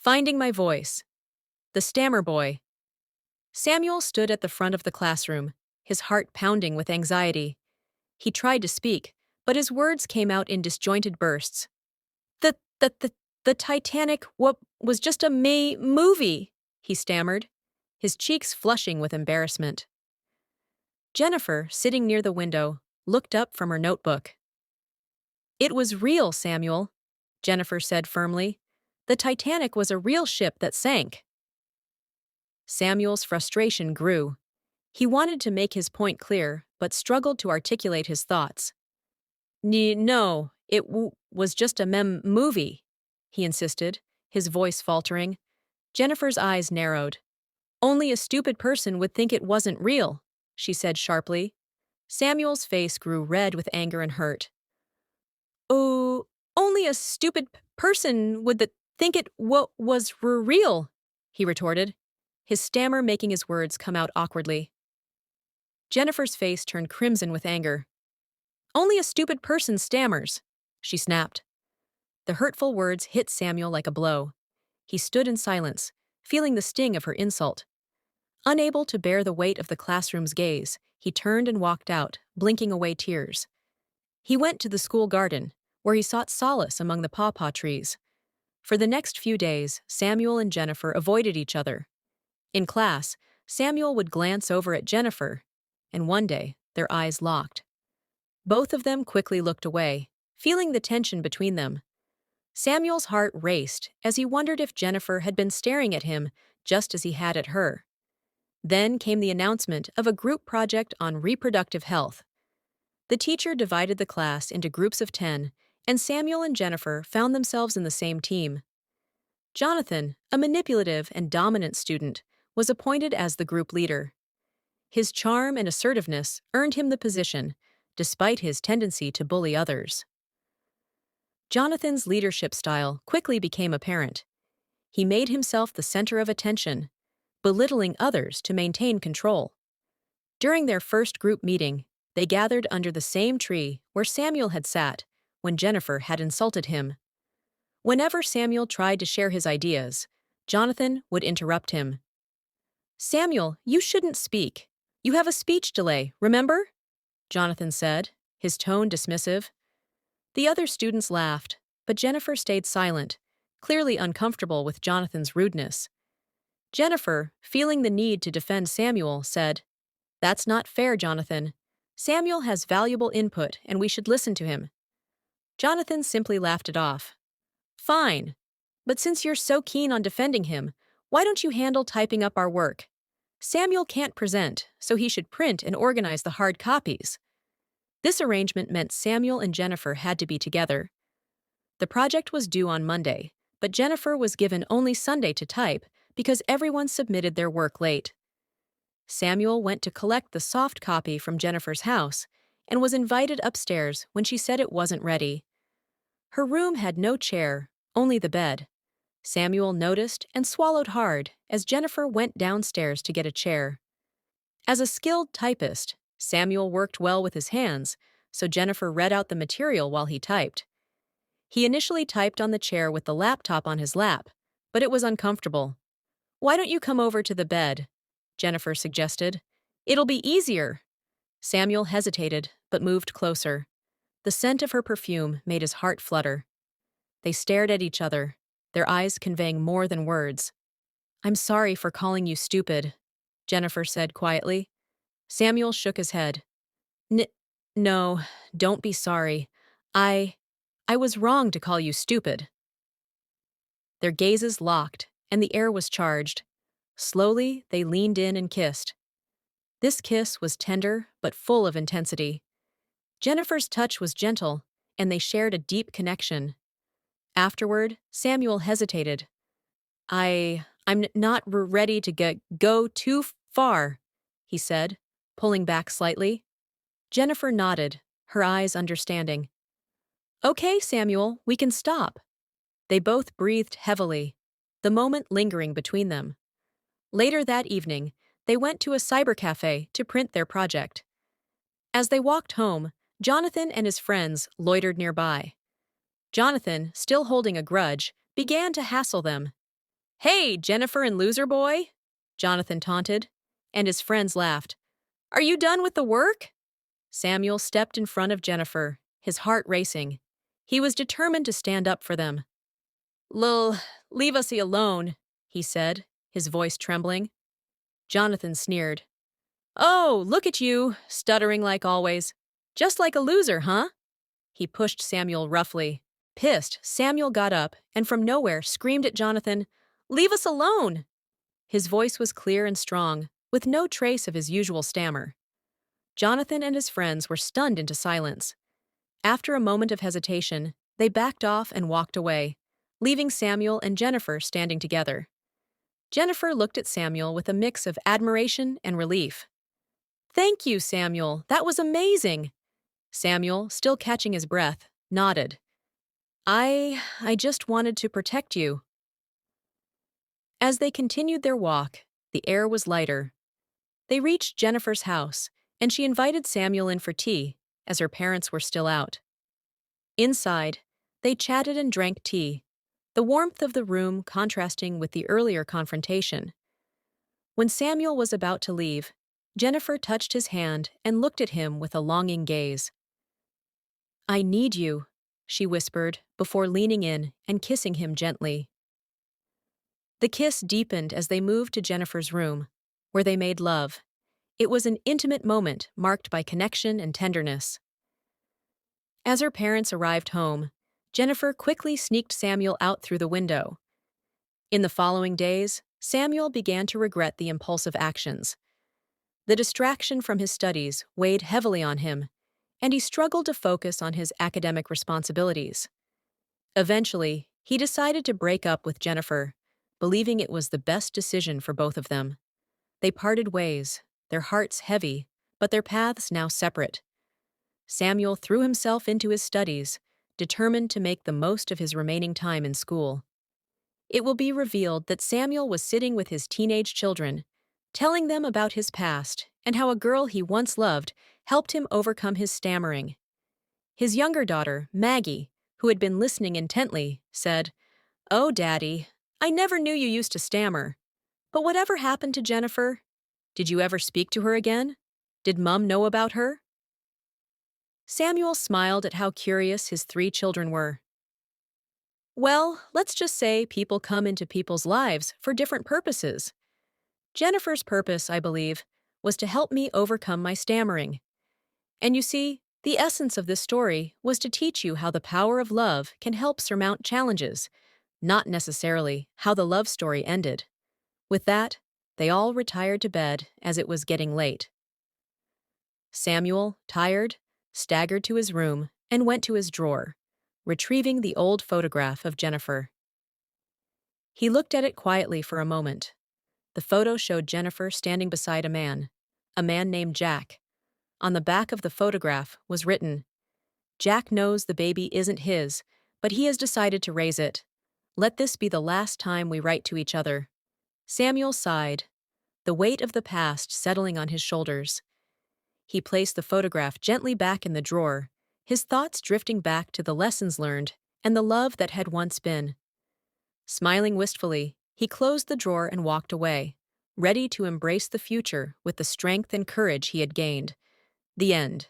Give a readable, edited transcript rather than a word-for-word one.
Finding my voice. The Stammer Boy. Samuel stood at the front of the classroom, his heart pounding with anxiety. He tried to speak, but his words came out in disjointed bursts. The, the, the, the Titanic was just a movie, he stammered, his cheeks flushing with embarrassment. Jennifer, sitting near the window, looked up from her notebook. It was real, Samuel, Jennifer said firmly. The Titanic was a real ship that sank. Samuel's frustration grew. He wanted to make his point clear, but struggled to articulate his thoughts. No, it was just a movie, he insisted, his voice faltering. Jennifer's eyes narrowed. Only a stupid person would think it wasn't real, she said sharply. Samuel's face grew red with anger and hurt. Oh, only a stupid person would think it was real, he retorted, his stammer making his words come out awkwardly. Jennifer's face turned crimson with anger. Only a stupid person stammers, she snapped. The hurtful words hit Samuel like a blow. He stood in silence, feeling the sting of her insult. Unable to bear the weight of the classroom's gaze, he turned and walked out, blinking away tears. He went to the school garden, where he sought solace among the pawpaw trees. For the next few days, Samuel and Jennifer avoided each other. In class, Samuel would glance over at Jennifer, and one day, their eyes locked. Both of them quickly looked away, feeling the tension between them. Samuel's heart raced as he wondered if Jennifer had been staring at him just as he had at her. Then came the announcement of a group project on reproductive health. The teacher divided the class into groups of 10, and Samuel and Jennifer found themselves in the same team. Jonathan, a manipulative and dominant student, was appointed as the group leader. His charm and assertiveness earned him the position, despite his tendency to bully others. Jonathan's leadership style quickly became apparent. He made himself the center of attention, belittling others to maintain control. During their first group meeting, they gathered under the same tree where Samuel had sat when Jennifer had insulted him. Whenever Samuel tried to share his ideas, Jonathan would interrupt him. "Samuel, you shouldn't speak. You have a speech delay, remember?" Jonathan said, his tone dismissive. The other students laughed, but Jennifer stayed silent, clearly uncomfortable with Jonathan's rudeness. Jennifer, feeling the need to defend Samuel, said, "That's not fair, Jonathan. Samuel has valuable input and we should listen to him." Jonathan simply laughed it off. "Fine, but since you're so keen on defending him, why don't you handle typing up our work? Samuel can't present, so he should print and organize the hard copies." This arrangement meant Samuel and Jennifer had to be together. The project was due on Monday, but Jennifer was given only Sunday to type because everyone submitted their work late. Samuel went to collect the soft copy from Jennifer's house and was invited upstairs when she said it wasn't ready. Her room had no chair, only the bed. Samuel noticed and swallowed hard as Jennifer went downstairs to get a chair. As a skilled typist, Samuel worked well with his hands, so Jennifer read out the material while he typed. He initially typed on the chair with the laptop on his lap, but it was uncomfortable. "Why don't you come over to the bed?" Jennifer suggested. "It'll be easier." Samuel hesitated, but moved closer. The scent of her perfume made his heart flutter. They stared at each other, their eyes conveying more than words. "I'm sorry for calling you stupid," Jennifer said quietly. Samuel shook his head. No, don't be sorry. I was wrong to call you stupid." Their gazes locked, and the air was charged. Slowly, they leaned in and kissed. This kiss was tender, but full of intensity. Jennifer's touch was gentle, and they shared a deep connection. Afterward, Samuel hesitated. I'm not ready to go too far," he said, pulling back slightly. Jennifer nodded, her eyes understanding. "Okay, Samuel, we can stop." They both breathed heavily, the moment lingering between them. Later that evening, they went to a cybercafe to print their project. As they walked home, Jonathan and his friends loitered nearby. Jonathan, still holding a grudge, began to hassle them. Hey, Jennifer and Loser Boy, Jonathan taunted, and his friends laughed. Are you done with the work? Samuel stepped in front of Jennifer, his heart racing. He was determined to stand up for them. Lil, leave us alone, he said, his voice trembling. Jonathan sneered. Oh, look at you, stuttering like always. Just like a loser, huh? He pushed Samuel roughly. Pissed, Samuel got up and from nowhere screamed at Jonathan, Leave us alone! His voice was clear and strong, with no trace of his usual stammer. Jonathan and his friends were stunned into silence. After a moment of hesitation, they backed off and walked away, leaving Samuel and Jennifer standing together. Jennifer looked at Samuel with a mix of admiration and relief. Thank you, Samuel. That was amazing. Samuel, still catching his breath, nodded. I just wanted to protect you. As they continued their walk, the air was lighter. They reached Jennifer's house, and she invited Samuel in for tea, as her parents were still out. Inside, they chatted and drank tea, the warmth of the room contrasting with the earlier confrontation. When Samuel was about to leave, Jennifer touched his hand and looked at him with a longing gaze. I need you, she whispered before leaning in and kissing him gently. The kiss deepened as they moved to Jennifer's room, where they made love. It was an intimate moment marked by connection and tenderness. As her parents arrived home, Jennifer quickly sneaked Samuel out through the window. In the following days, Samuel began to regret the impulsive actions. The distraction from his studies weighed heavily on him, and he struggled to focus on his academic responsibilities. Eventually, he decided to break up with Jennifer, believing it was the best decision for both of them. They parted ways, their hearts heavy, but their paths now separate. Samuel threw himself into his studies, determined to make the most of his remaining time in school. It will be revealed that Samuel was sitting with his teenage children, telling them about his past and how a girl he once loved helped him overcome his stammering. His younger daughter, Maggie, who had been listening intently, said, Oh, Daddy, I never knew you used to stammer. But whatever happened to Jennifer? Did you ever speak to her again? Did Mum know about her? Samuel smiled at how curious his 3 children were. Well, let's just say people come into people's lives for different purposes. Jennifer's purpose, I believe, was to help me overcome my stammering. And you see, the essence of this story was to teach you how the power of love can help surmount challenges, not necessarily how the love story ended. With that, they all retired to bed as it was getting late. Samuel, tired, staggered to his room and went to his drawer, retrieving the old photograph of Jennifer. He looked at it quietly for a moment. The photo showed Jennifer standing beside a man named Jack. On the back of the photograph was written, Jack knows the baby isn't his, but he has decided to raise it. Let this be the last time we write to each other. Samuel sighed, the weight of the past settling on his shoulders. He placed the photograph gently back in the drawer, his thoughts drifting back to the lessons learned and the love that had once been. Smiling wistfully, he closed the drawer and walked away, ready to embrace the future with the strength and courage he had gained. The end.